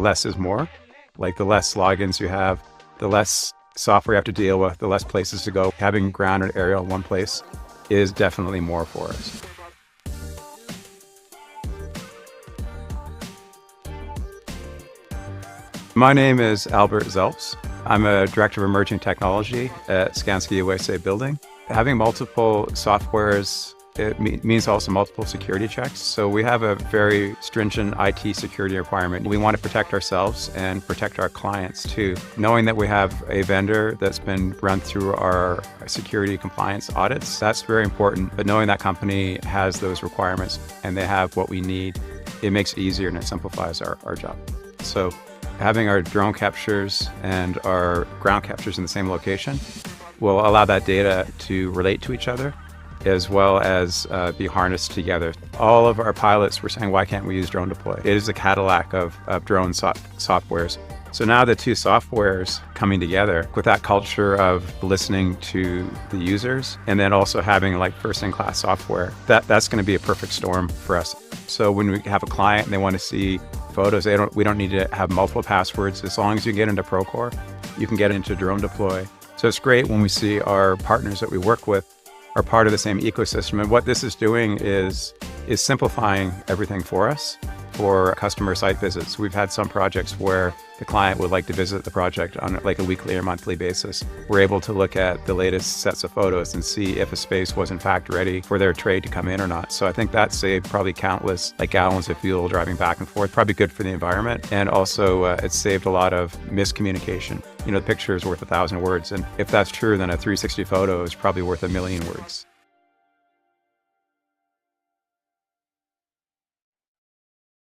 less is more. Like the less logins you have, the less software you have to deal with, the less places to go. Having ground and aerial in one place is definitely more for us. My name is Albert Zelps. I'm a Director of Emerging Technology at Skanska USA Building. Having multiple softwares, it means also multiple security checks. So we have a very stringent IT security requirement. We want to protect ourselves and protect our clients too. Knowing that we have a vendor that's been run through our security compliance audits, that's very important. But knowing that company has those requirements and they have what we need, it makes it easier and it simplifies our job. So having our drone captures and our ground captures in the same location will allow that data to relate to each other, as well as be harnessed together. All of our pilots were saying, why can't we use DroneDeploy? It is the Cadillac of drone softwares. So now the two softwares coming together with that culture of listening to the users and then also having like first-in-class software, that's going to be a perfect storm for us. So when we have a client and they want to see photos, we don't need to have multiple passwords. As long as you get into Procore, you can get into DroneDeploy. So it's great when we see our partners that we work with are part of the same ecosystem. And what this is doing is simplifying everything for us for customer site visits. We've had some projects where the client would like to visit the project on like a weekly or monthly basis. We're able to look at the latest sets of photos and see if a space was in fact ready for their trade to come in or not. So I think that saved probably countless gallons of fuel driving back and forth, probably good for the environment. And also it saved a lot of miscommunication. You know, the picture is worth 1,000 words. And if that's true, then a 360 photo is probably worth 1,000,000 words.